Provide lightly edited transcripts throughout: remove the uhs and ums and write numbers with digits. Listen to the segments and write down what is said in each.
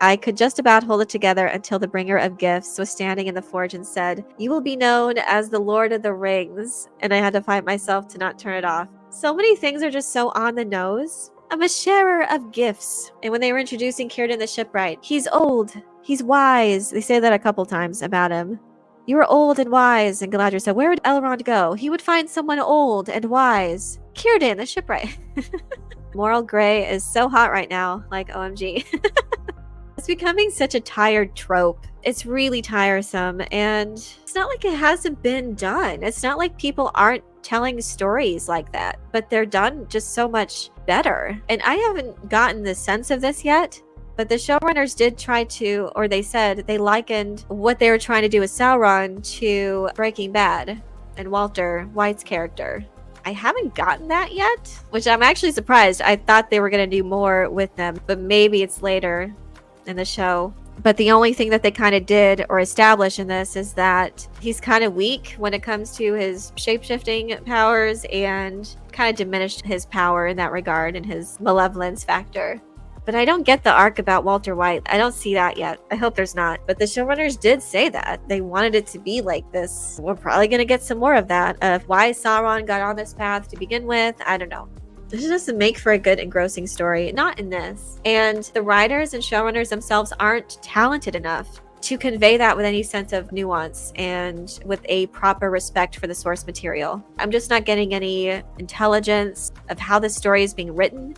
I could just about hold it together until the bringer of gifts was standing in the forge and said, "You will be known as the Lord of the Rings." And I had to fight myself to not turn it off. So many things are just so on the nose. I'm a sharer of gifts. And when they were introducing Círdan the shipwright, he's old, he's wise. They say that a couple times about him. "You are old and wise." And Galadriel said, "Where would Elrond go? He would find someone old and wise." Círdan the shipwright. Moral Grey is so hot right now, like OMG. It's becoming such a tired trope. It's really tiresome, and it's not like it hasn't been done. It's not like people aren't telling stories like that, but they're done just so much better. And I haven't gotten the sense of this yet, but the showrunners did try to, or they said they likened what they were trying to do with Sauron to Breaking Bad and Walter White's character. I haven't gotten that yet, which I'm actually surprised. I thought they were going to do more with them, but maybe it's later in the show. But the only thing that they kind of did or established in this is that he's kind of weak when it comes to his shape-shifting powers, and kind of diminished his power in that regard and his malevolence factor. But I don't get the arc about Walter White. I don't see that yet. I hope there's not. But the showrunners did say that. They wanted it to be like this. We're probably going to get some more of that. Of why Sauron got on this path to begin with. I don't know. This doesn't make for a good engrossing story. Not in this. And the writers and showrunners themselves aren't talented enough to convey that with any sense of nuance and with a proper respect for the source material. I'm just not getting any intelligence of how the story is being written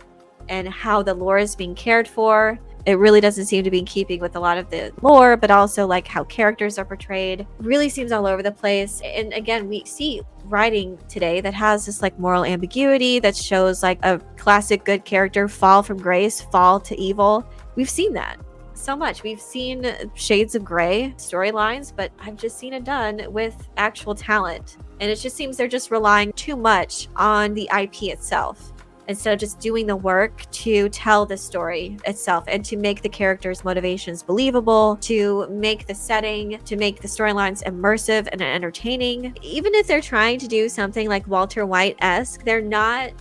and how the lore is being cared for. It really doesn't seem to be in keeping with a lot of the lore, but also like how characters are portrayed. Really seems all over the place. And again, we see writing today that has this like moral ambiguity that shows like a classic good character fall from grace, fall to evil. We've seen that so much. We've seen shades of gray storylines, but I've just seen it done with actual talent. And it just seems they're just relying too much on the IP itself, instead of just doing the work to tell the story itself and to make the characters' motivations believable, to make the setting, to make the storylines immersive and entertaining. Even if they're trying to do something like Walter White-esque, they're not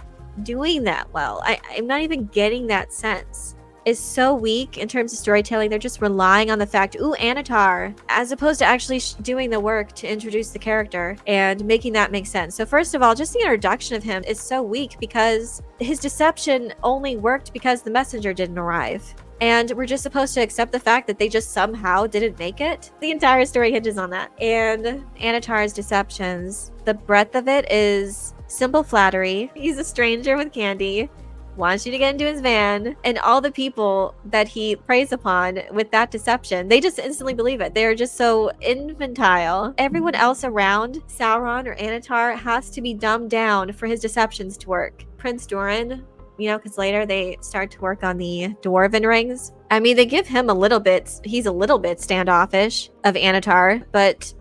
doing that well. I'm not even getting that sense. Is so weak in terms of storytelling. They're just relying on the fact, ooh, Anatar, as opposed to actually doing the work to introduce the character and making that make sense. So first of all, just the introduction of him is so weak because his deception only worked because the messenger didn't arrive. And we're just supposed to accept the fact that they just somehow didn't make it. The entire story hinges on that. And Anatar's deceptions, the breadth of it is simple flattery. He's a stranger with candy, wants you to get into his van, and all the people that he preys upon with that deception, they just instantly believe it. They're just so infantile. Everyone else around Sauron or Anatar has to be dumbed down for his deceptions to work. Prince Doran, you know, because later they start to work on the dwarven rings. I mean, they give him a little bit, he's a little bit standoffish of Anatar, but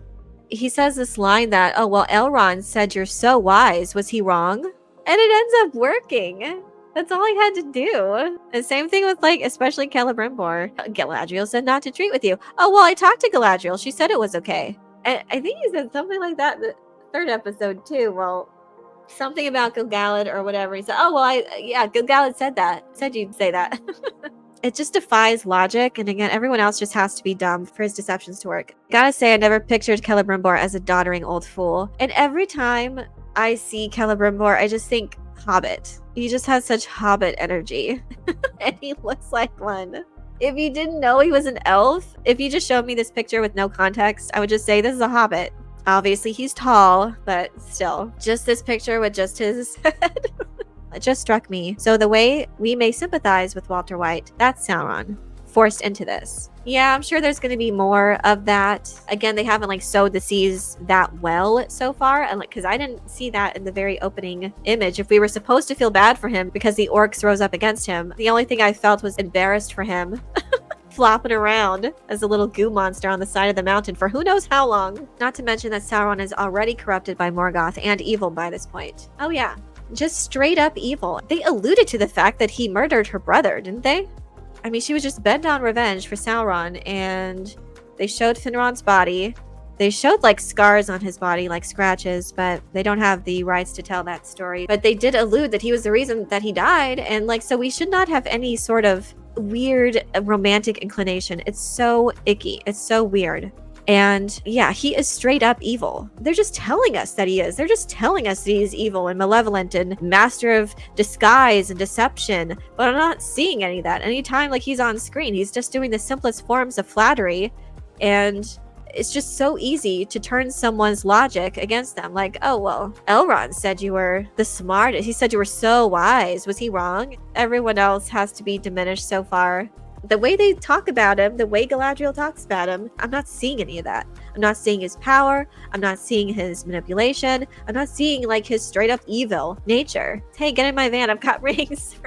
he says this line that, oh, well, Elrond said you're so wise. Was he wrong? And it ends up working. That's all I had to do. The same thing with, like, especially Celebrimbor. Galadriel said not to treat with you. Oh, well, I talked to Galadriel. She said it was okay. And I think he said something like that in the third episode, too. Well, something about Gil-galad or whatever. He said, oh, well, Gil-galad said that. Said you'd say that. It just defies logic. And again, everyone else just has to be dumb for his deceptions to work. Gotta say, I never pictured Celebrimbor as a doddering old fool. And every time I see Celebrimbor, I just think Hobbit. He just has such Hobbit energy. And he looks like one. If you didn't know he was an elf, if you just showed me this picture with no context, I would just say this is a Hobbit. Obviously, he's tall, but still. Just this picture with just his head. It just struck me. So the way we may sympathize with Walter White, that's Sauron forced into this. Yeah, I'm sure there's going to be more of that. Again, they haven't like sowed the seeds that well so far, and like because I didn't see that in the very opening image. If we were supposed to feel bad for him because the orcs rose up against him, the only thing I felt was embarrassed for him. Flopping around as a little goo monster on the side of the mountain for who knows how long. Not to mention that Sauron is already corrupted by Morgoth and evil by this point. Oh yeah, just straight up evil. They alluded to the fact that he murdered her brother, didn't they? I mean, she was just bent on revenge for Sauron, and they showed Finron's body. They showed like scars on his body, like scratches, but they don't have the rights to tell that story. But they did allude that he was the reason that he died, and like, so we should not have any sort of weird romantic inclination. It's so icky. It's so weird. And yeah, he is straight up evil. They're just telling us that he is. They're just telling us that he's evil and malevolent and master of disguise and deception. But I'm not seeing any of that. Anytime like he's on screen, he's just doing the simplest forms of flattery. And it's just so easy to turn someone's logic against them. Like, oh, well, Elrond said you were the smartest. He said you were so wise. Was he wrong? Everyone else has to be diminished so far. The way they talk about him, the way Galadriel talks about him, I'm not seeing any of that. I'm not seeing his power. I'm not seeing his manipulation. I'm not seeing like his straight up evil nature. Hey, get in my van. I've got rings.